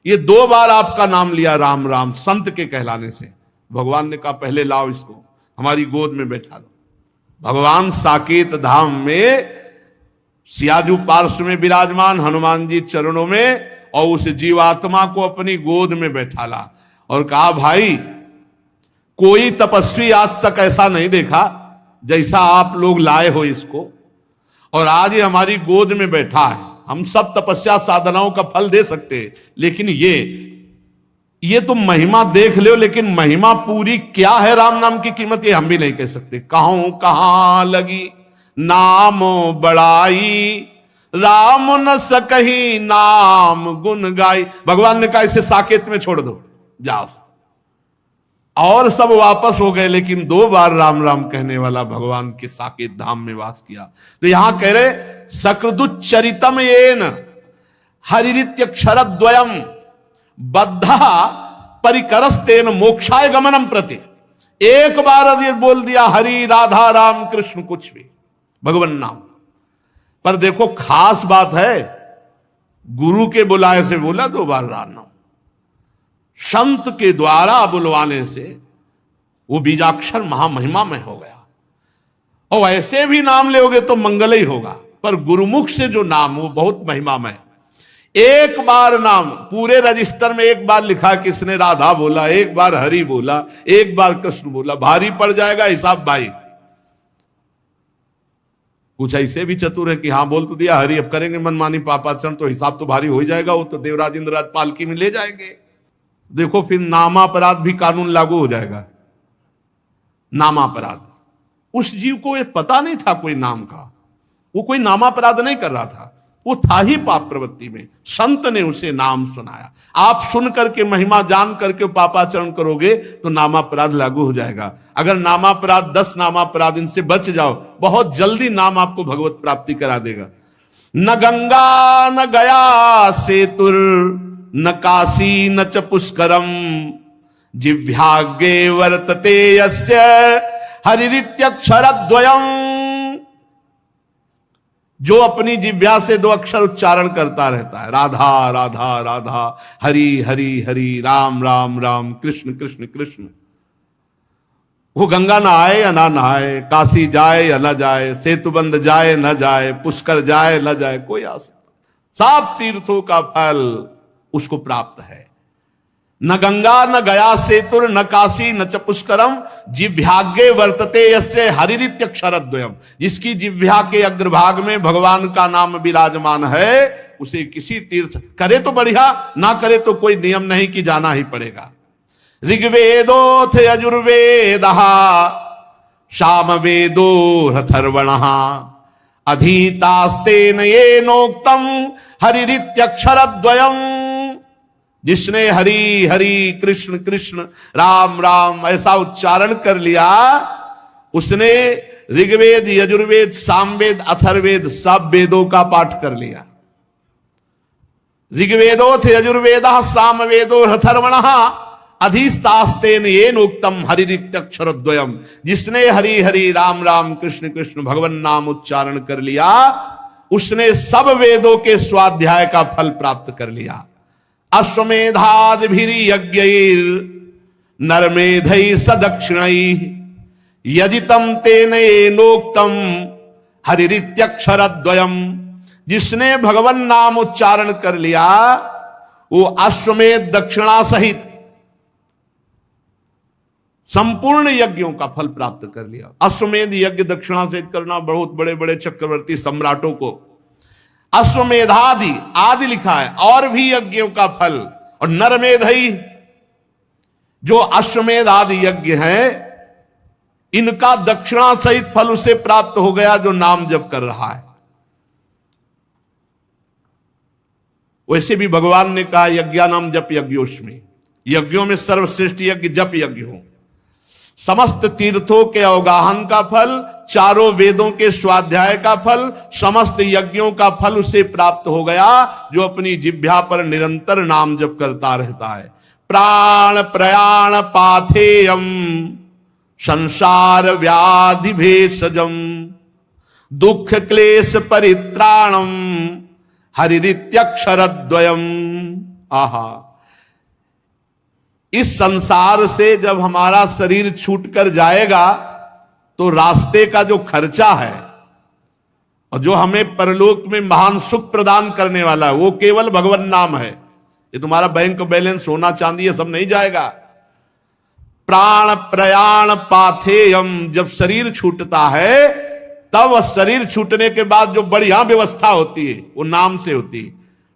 ये 2 बार आपका नाम लिया राम राम संत के कहलाने से। भगवान ने कहा पहले लाओ इसको हमारी गोद में बैठा लो। भगवान साकेत धाम में सियाजू पार्श्व में विराजमान, हनुमान जी चरणों में, और उस जीवात्मा को अपनी गोद में बैठा ला और कहा भाई कोई तपस्वी आज तक ऐसा नहीं देखा जैसा आप लोग लाए हो इसको, और आज ये हमारी गोद में बैठा है। हम सब तपस्या साधनाओं का फल दे सकते हैं, लेकिन ये तुम महिमा देख लो, लेकिन महिमा पूरी क्या है राम नाम की कीमत ये हम भी नहीं कह सकते। कहूं कहां लगी नाम बड़ाई, राम न सकही नाम गुन गाई। भगवान ने कहा इसे साकेत में छोड़ दो, जाओ। और सब वापस हो गए, लेकिन 2 बार राम राम कहने वाला भगवान के साकेत धाम में वास किया। तो यहां कह रहे सकृदुच्चरितम येन हरिरित्यक्षरद्वयम बद्धा परिकरस्तेन मोक्षाय गमनम प्रति। एक बार ये बोल दिया हरि राधा राम कृष्ण कुछ भी भगवान नाम, पर देखो खास बात है गुरु के बुलाए से बोला 2 बार राम नाम, संत के द्वारा बुलवाने से वो बीजाक्षर महामहिमा में हो गया। और ऐसे भी नाम लोगे तो मंगल ही होगा, पर गुरुमुख से जो नाम वो बहुत महिमा में। एक बार नाम पूरे रजिस्टर में एक बार लिखा किसने राधा बोला, एक बार हरि बोला, एक बार कृष्ण बोला, भारी पड़ जाएगा हिसाब भाई। कुछ ऐसे भी चतुर है कि हाँ बोल तो दिया हरि, अब करेंगे मनमानी पापाचरण तो हिसाब तो भारी हो जाएगा, वो तो देवराज इंद्रराज पालकी में ले जाएंगे। देखो फिर नामापराध भी कानून लागू हो जाएगा। नामापराध, उस जीव को ये पता नहीं था कोई नाम का, वो कोई नामापराध नहीं कर रहा था, वो था ही पाप प्रवृत्ति में, संत ने उसे नाम सुनाया। आप सुन करके महिमा जान करके पापाचरण करोगे तो नामापराध लागू हो जाएगा। अगर नामापराध 10 नामापराध इनसे बच जाओ, बहुत जल्दी नाम आपको भगवत प्राप्ति करा देगा। न गंगा न गया सेतुर न काशी न च पुष्करम जिह्वाग्रे वर्तते यस्य हरिरित्यक्षरद्वयम्। जो अपनी जिह्वा से 2 अक्षर उच्चारण करता रहता है, राधा राधा राधा, हरि हरि हरि, राम राम राम, कृष्ण कृष्ण कृष्ण, वो गंगा नहाए या ना नहाए, काशी जाए या न जाए, सेतुबंध जाए न जाए, पुष्कर जाए न जाए, कोई आ सकता, सब तीर्थों का फल उसको प्राप्त है। न गंगा न गया सेतुर न काशी न च पुष्करम जिह्वाग्रे वर्तते यस्य हरिरित्यक्षरद्वयम्। जिसकी जिह्वा के अग्रभाग में भगवान का नाम विराजमान है, उसे किसी तीर्थ करे तो बढ़िया, ना करे तो कोई नियम नहीं कि जाना ही पड़ेगा। ऋग्वेदोथ यजुर्वेदः सामवेदो रथर्वणः अधीतास्तेन येनोक्तम् हरिरित्यक्षरद्वयम्। जिसने हरि हरि कृष्ण कृष्ण राम राम ऐसा उच्चारण कर लिया, उसने ऋग्वेद यजुर्वेद सामवेद अथर्वेद सब वेदों का पाठ कर लिया। ऋग्वेदोथ यजुर्वेदः सामवेदो अथर्वणः अधिस्तास्तेन येन उक्तम हरिरित्यक्षरद्वयम्। जिसने हरि हरि राम राम कृष्ण कृष्ण भगवान नाम उच्चारण कर लिया, उसने सब वेदों के स्वाध्याय का फल प्राप्त कर लिया। अश्वमेधादिभिर्यज्ञैर् नरमेधैः सदक्षिणैः यजितं तेन येनोक्तं हरिरित्यक्षरद्वयम्। जिसने भगवान नाम उच्चारण कर लिया, वो अश्वमेध दक्षिणा सहित संपूर्ण यज्ञों का फल प्राप्त कर लिया। अश्वमेध यज्ञ दक्षिणा सहित करना बहुत बड़े बड़े चक्रवर्ती सम्राटों को अश्वमेधादि आदि लिखा है, और भी यज्ञों का फल। और नरमेधई जो अश्वमेध आदि यज्ञ है, इनका दक्षिणा सहित फल उसे प्राप्त हो गया जो नाम जप कर रहा है। वैसे भी भगवान ने कहा यज्ञानाम जप यज्ञोस्मि, यज्ञों में सर्वश्रेष्ठ यज्ञ जप यज्ञ हो। समस्त तीर्थों के अवगाहन का फल, चारों वेदों के स्वाध्याय का फल, समस्त यज्ञों का फल उसे प्राप्त हो गया जो अपनी जिह्वा पर निरंतर नाम जप करता रहता है। प्राण प्रयाण पाथेयम संसार व्याधि भेषजम दुख क्लेश परित्राणम हरिरित्यक्षरद्वयम्। आहा, इस संसार से जब हमारा शरीर छूटकर जाएगा तो रास्ते का जो खर्चा है और जो हमें परलोक में महान सुख प्रदान करने वाला है, वो केवल भगवान नाम है। ये तुम्हारा बैंक बैलेंस सोना चांदी ये सब नहीं जाएगा। प्राण प्रयाण पाथेयम, जब शरीर छूटता है तब शरीर छूटने के बाद जो बढ़िया व्यवस्था होती है वो नाम से होती है।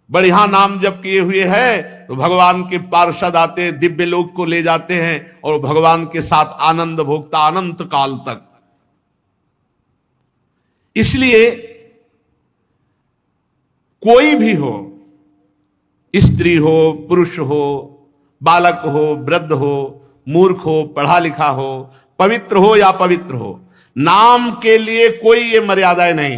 बढ़िया नाम जब किए हुए है तो भगवान के पार्षद आते हैं, दिव्य लोक को ले जाते हैं और भगवान के साथ आनंद भोगता अनंत काल तक। इसलिए कोई भी हो, स्त्री हो पुरुष हो बालक हो वृद्ध हो, मूर्ख हो, पढ़ा लिखा हो, पवित्र हो या पवित्र हो, नाम के लिए कोई ये मर्यादाएं नहीं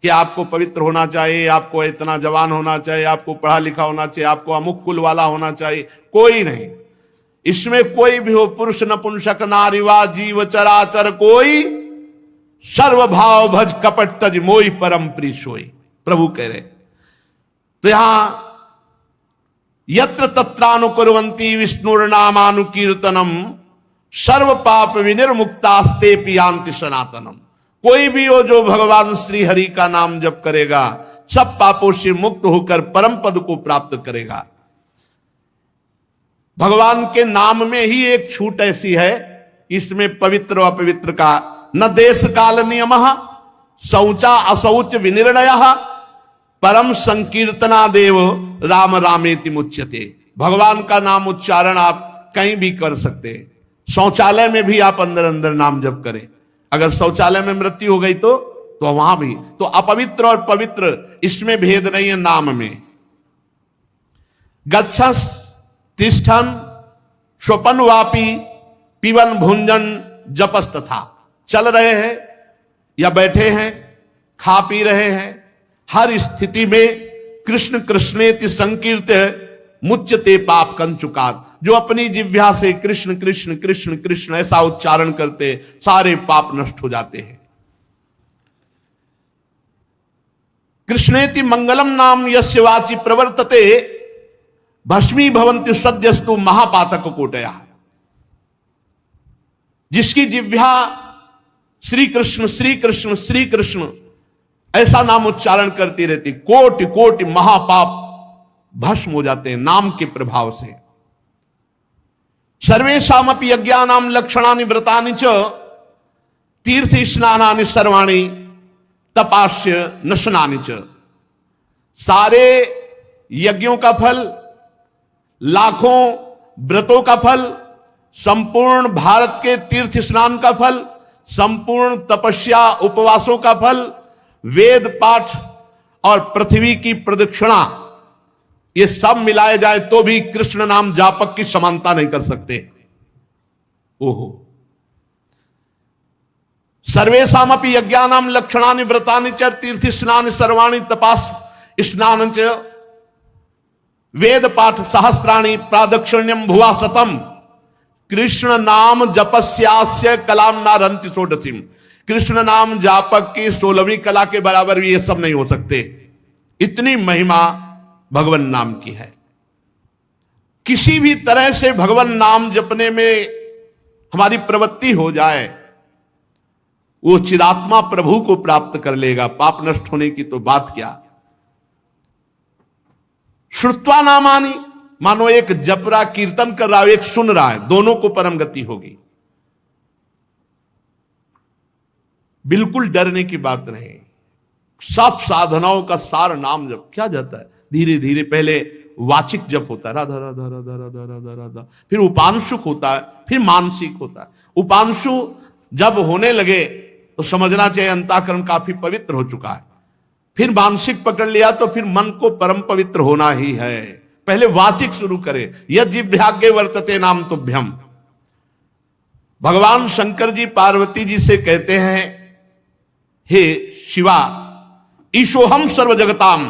कि आपको पवित्र होना चाहिए, आपको इतना जवान होना चाहिए, आपको पढ़ा लिखा होना चाहिए, आपको अमुक कुल वाला होना चाहिए, कोई नहीं। इसमें कोई भी हो, पुरुष नपुंसक नारीवा जीव चराचर कोई, सर्वभाव भज कपट तज मोई परम प्री सोई, प्रभु कह रहे। तो यहां यत्र तत्रानुकुर्वन्ति विष्णुर्नामानुकीर्तनम सर्व पाप विनिर्मुक्तास्ते पियांति सनातनम। कोई भी हो जो भगवान श्री हरि का नाम जप करेगा, सब पापों से मुक्त होकर परम पद को प्राप्त करेगा। भगवान के नाम में ही एक छूट ऐसी है, इसमें पवित्र और अपवित्र का न देश काल नियमः शौचा अशौच विनिर्णयः परम संकीर्तना देव राम रामेति मुच्यते। भगवान का नाम उच्चारण आप कहीं भी कर सकते हैं। शौचालय में भी आप अंदर अंदर नाम जप करें, अगर शौचालय में मृत्यु हो गई तो वहां भी। तो अपवित्र और पवित्र इसमें भेद नहीं है नाम में। गच्छस तिष्ठन स्वपन वापी पिबन भुंजन जपस तथा। चल रहे हैं या बैठे हैं, खा पी रहे हैं, हर स्थिति में कृष्ण कृष्णेति संकीर्त मुच्यते पाप कंचुकात। जो अपनी जिह्वा से कृष्ण कृष्ण कृष्ण कृष्ण ऐसा उच्चारण करते, सारे पाप नष्ट हो जाते हैं। कृष्णेति मंगलम नाम यस्य वाचि प्रवर्तते भस्मी भवन्ति सद्यस्तु महापातक कोटया। जिसकी जिह्वा श्री कृष्ण श्री कृष्ण श्री कृष्ण ऐसा नाम उच्चारण करती रहती, कोटि कोटि महापाप भस्म हो जाते हैं नाम के प्रभाव से। सर्वेषामपि यज्ञानां लक्षणानि व्रतानि च तीर्थ स्नानानि सर्वाणि तपास्य नशनानि च। सारे यज्ञों का फल, लाखों व्रतों का फल, संपूर्ण भारत के तीर्थ स्नान का फल, संपूर्ण तपस्या उपवासों का फल, वेद पाठ और पृथ्वी की प्रदक्षिणा, ये सब मिलाए जाए तो भी कृष्ण नाम जापक की समानता नहीं कर सकते। ओहो। सर्वेषामपि यज्ञानां लक्षणानि व्रतानि च तीर्थ स्नानि सर्वाणि तपास स्नानं च वेद पाठ सहस्राणि प्रादक्षिण्यम भुवा शतम। कृष्ण नाम जपस्यास्य कलाम नारंति षोडशीम। कृष्ण नाम जापक की 16वीं कला के बराबर भी ये सब नहीं हो सकते। इतनी महिमा भगवान नाम की है। किसी भी तरह से भगवान नाम जपने में हमारी प्रवृत्ति हो जाए, वो चिदात्मा प्रभु को प्राप्त कर लेगा। पाप नष्ट होने की तो बात क्या। श्रुत्वा नामानि, मानो एक जप रहा कीर्तन कर रहा है, एक सुन रहा है, दोनों को परम गति होगी। बिल्कुल डरने की बात नहीं। सब साधनाओं का सार नाम जप। क्या जाता है धीरे धीरे, पहले वाचिक जप होता है राधा राधा राधा राधा राधा राधा, फिर उपांशुक होता है, फिर मानसिक होता है। उपांशु जब होने लगे तो समझना चाहिए अंतःकरण काफी पवित्र हो चुका है। फिर मानसिक पकड़ लिया तो फिर मन को परम पवित्र होना ही है। पहले वाचिक शुरू करे। यज्ञ वर्तते नाम तुभ्यम। भगवान शंकर जी पार्वती जी से कहते हैं, हे शिवा ईशोहम सर्व जगताम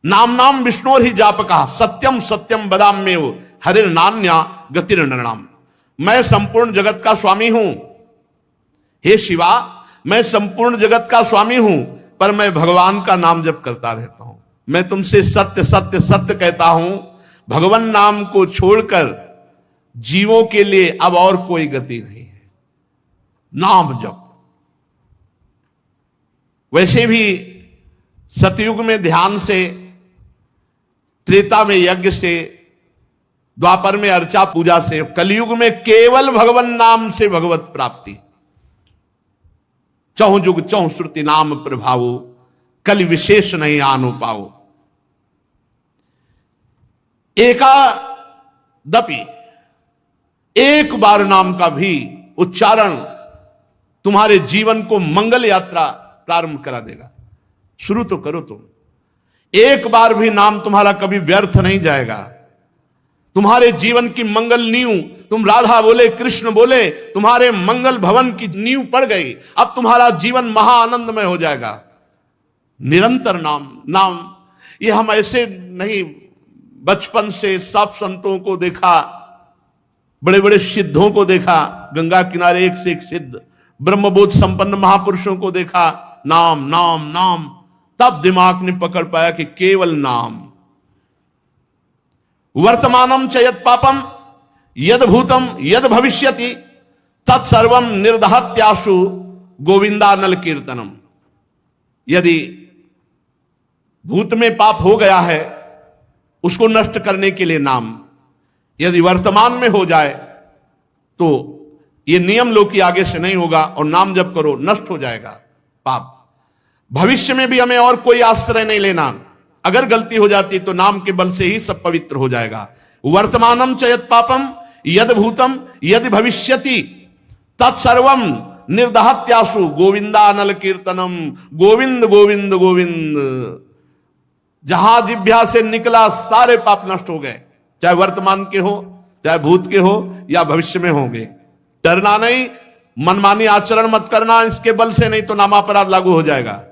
नाम नाम विष्णोर ही जापका सत्यम सत्यम बदाम्येव हरिर नान्या गतिर नृणाम। मैं संपूर्ण जगत का स्वामी हूं। हे शिवा मैं संपूर्ण जगत का स्वामी हूं, पर मैं भगवान का नाम जप करता रहता हूं। मैं तुमसे सत्य सत्य सत्य कहता हूं, भगवान नाम को छोड़कर जीवों के लिए अब और कोई गति नहीं है। नाम जप। वैसे भी सतयुग में ध्यान से, त्रेता में यज्ञ से, द्वापर में अर्चा पूजा से, कलयुग में केवल भगवान नाम से भगवत प्राप्ति। चहु जुग चहु श्रुति नाम प्रभावो कल विशेष नहीं आनो पाओ। एकादपि एक बार नाम का भी उच्चारण तुम्हारे जीवन को मंगल यात्रा प्रारंभ करा देगा। शुरू तो करो तुम। एक बार भी नाम तुम्हारा कभी व्यर्थ नहीं जाएगा। तुम्हारे जीवन की मंगल नींव, तुम राधा बोले कृष्ण बोले, तुम्हारे मंगल भवन की नींव पड़ गई। अब तुम्हारा जीवन महाआनंदमय हो जाएगा। निरंतर नाम नाम, ये हम ऐसे नहीं, बचपन से सब संतों को देखा, बड़े बड़े सिद्धों को देखा, गंगा किनारे एक से एक सिद्ध ब्रह्मबोध संपन्न महापुरुषों को देखा, नाम नाम नाम, तब दिमाग ने पकड़ पाया कि केवल नाम। वर्तमानम च यद पापम यद भूतम यद भविष्यति तत्सर्वम निर्दहत्याशु गोविंदानल कीर्तनम। यदि भूत में पाप हो गया है उसको नष्ट करने के लिए नाम, यदि वर्तमान में हो जाए तो ये नियम लो कि आगे से नहीं होगा और नाम जप करो, नष्ट हो जाएगा पाप। भविष्य में भी हमें और कोई आश्रय नहीं लेना, अगर गलती हो जाती तो नाम के बल से ही सब पवित्र हो जाएगा। वर्तमानम च यद पापम यद भूतम यद भविष्यति तत्सर्वम निर्दहत्यासु गोविंदानल कीर्तनम। गोविंद गोविंद गोविंद, जहां जिह्वा से निकला सारे पाप नष्ट हो गए, चाहे वर्तमान के हो, चाहे भूत के हो या भविष्य में होंगे। डरना नहीं, मनमानी आचरण मत करना इसके बल से, नहीं तो नामापराध लागू हो जाएगा।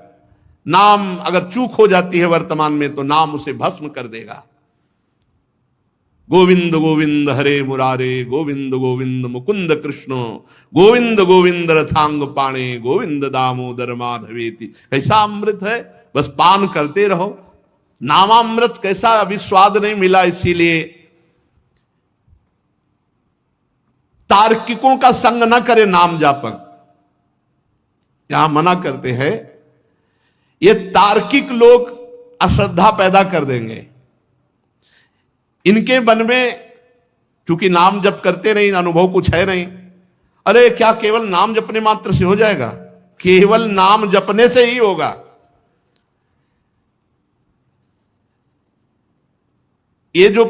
नाम अगर चूक हो जाती है वर्तमान में तो नाम उसे भस्म कर देगा। गोविंद गोविंद हरे मुरारे, गोविंद गोविंद मुकुंद कृष्ण, गोविंद गोविंद रथांग पाणे, गोविंद दामोदर माधवेति। कैसा अमृत है, बस पान करते रहो। नामामृत कैसा, अभी स्वाद नहीं मिला, इसीलिए तार्किकों का संग न करे नाम जापक। यहां मना करते हैं, ये तार्किक लोग अश्रद्धा पैदा कर देंगे। इनके मन में चूंकि नाम जप करते नहीं, अनुभव कुछ है नहीं, अरे क्या केवल नाम जपने मात्र से हो जाएगा? केवल नाम जपने से ही होगा। ये जो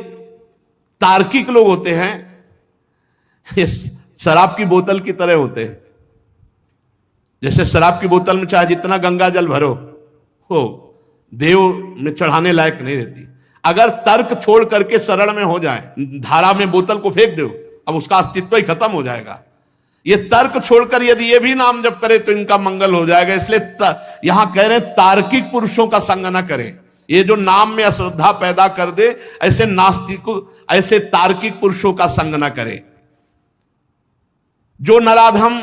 तार्किक लोग होते हैं ये शराब की बोतल की तरह होते हैं। जैसे शराब की बोतल में चाहे जितना गंगा जल भरो हो, देव में चढ़ाने लायक नहीं रहती। अगर तर्क छोड़ करके सरल में हो जाए, धारा में बोतल को फेंक दो, अब उसका अस्तित्व ही खत्म हो जाएगा। ये तर्क छोड़कर यदि ये भी नाम जप करे तो इनका मंगल हो जाएगा। इसलिए यहां कह रहे हैं तार्किक पुरुषों का संग न करें। ये जो नाम में अश्रद्धा पैदा कर दे, ऐसे नास्तिकों, ऐसे तार्किक पुरुषों का संग न करे। जो नराधम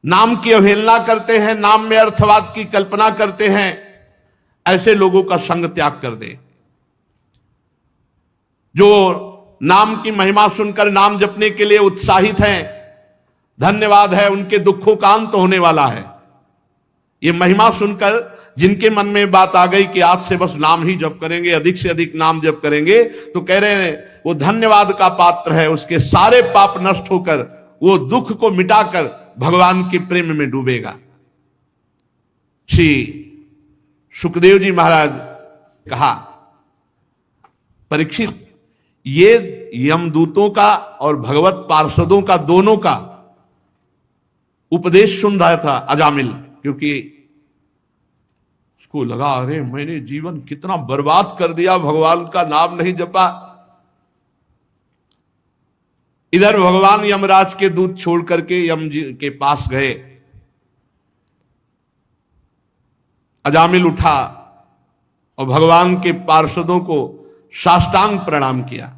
नाम की अवहेलना करते हैं, नाम में अर्थवाद की कल्पना करते हैं, ऐसे लोगों का संग त्याग कर दे। जो नाम की महिमा सुनकर नाम जपने के लिए उत्साहित हैं, धन्यवाद है, उनके दुखों का अंत होने वाला है। ये महिमा सुनकर जिनके मन में बात आ गई कि आज से बस नाम ही जप करेंगे, अधिक से अधिक नाम जप करेंगे, तो कह रहे हैं वो धन्यवाद का पात्र है। उसके सारे पाप नष्ट होकर वो दुख को मिटाकर भगवान के प्रेम में डूबेगा। श्री सुखदेव जी महाराज कहा, परीक्षित, ये यमदूतों का और भगवत पार्षदों का, दोनों का उपदेश सुन रहा था अजामिल, क्योंकि उसको लगा अरे मैंने जीवन कितना बर्बाद कर दिया, भगवान का नाम नहीं जपा। इधर भगवान यमराज के दूत छोड़ करके यम जी के पास गए। अजामिल उठा और भगवान के पार्षदों को साष्टांग प्रणाम किया।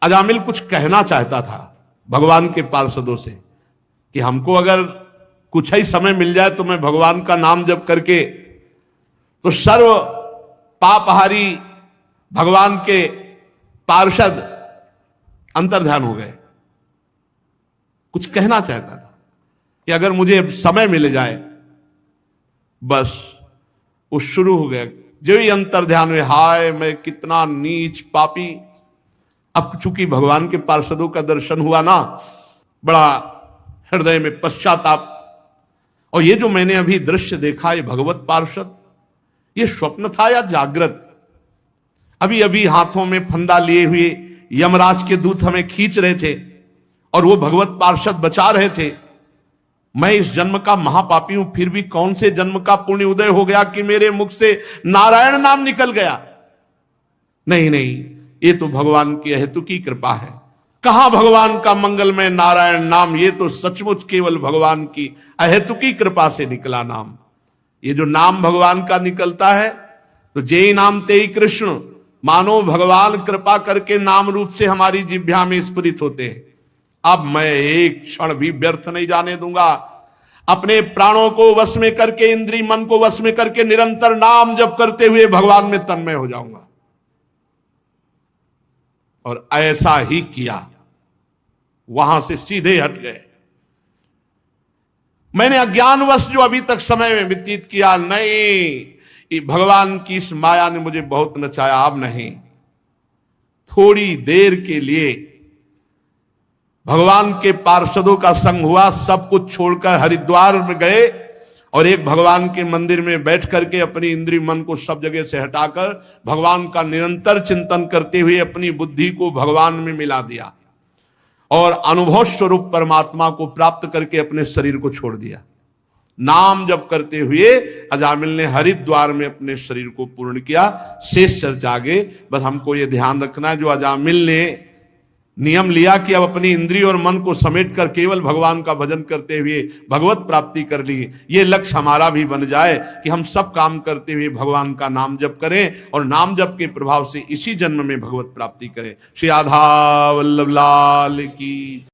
अजामिल कुछ कहना चाहता था भगवान के पार्षदों से कि हमको अगर कुछ ही समय मिल जाए तो मैं भगवान का नाम जप करके, तो सर्व पापहारी भगवान के पार्षद अंतर्ध्यान हो गए। कुछ कहना चाहता था कि अगर मुझे समय मिल जाए, बस वो शुरू हो गया। जो ही अंतर्ध्यान में, हाय मैं कितना नीच पापी। अब चूंकि भगवान के पार्षदों का दर्शन हुआ ना, बड़ा हृदय में पश्चाताप। और ये जो मैंने अभी दृश्य देखा, ये भगवत पार्षद, ये स्वप्न था या जागृत? अभी अभी हाथों में फंदा लिए हुए यमराज के दूत हमें खींच रहे थे और वो भगवत पार्षद बचा रहे थे। मैं इस जन्म का महापापी हूं, फिर भी कौन से जन्म का पुण्य उदय हो गया कि मेरे मुख से नारायण नाम निकल गया। नहीं नहीं, ये तो भगवान की अहेतु की कृपा है। कहा भगवान का मंगलमय नारायण नाम, ये तो सचमुच केवल भगवान की अहेतु की कृपा से निकला नाम। ये जो नाम भगवान का निकलता है, तो जेई नाम तेई कृष्ण, मानो भगवान कृपा करके नाम रूप से हमारी जिह्वा में स्फुरित होते हैं। अब मैं एक क्षण भी व्यर्थ नहीं जाने दूंगा। अपने प्राणों को वश में करके, इंद्रिय मन को वश में करके निरंतर नाम जप करते हुए भगवान में तन्मय हो जाऊंगा। और ऐसा ही किया, वहां से सीधे हट गए। मैंने अज्ञानवश जो अभी तक समय में व्यतीत किया, नहीं, भगवान की इस माया ने मुझे बहुत नचाया। अब नहीं, थोड़ी देर के लिए भगवान के पार्षदों का संग हुआ, सब कुछ छोड़कर हरिद्वार में गए और एक भगवान के मंदिर में बैठ करके अपनी इंद्रिय मन को सब जगह से हटाकर भगवान का निरंतर चिंतन करते हुए अपनी बुद्धि को भगवान में मिला दिया और अनुभव स्वरूप परमात्मा को प्राप्त करके अपने शरीर को छोड़ दिया। नाम जप करते हुए अजामिल ने हरिद्वार में अपने शरीर को पूर्ण किया। शेष चर्चा आगे। बस हमको ये ध्यान रखना है, जो अजामिल ने नियम लिया कि अब अपनी इंद्रिय और मन को समेट कर केवल भगवान का भजन करते हुए भगवत प्राप्ति कर ली, ये लक्ष्य हमारा भी बन जाए कि हम सब काम करते हुए भगवान का नाम जप करें और नाम जप के प्रभाव से इसी जन्म में भगवत प्राप्ति करें। श्री राधा वल्लभ लाल की।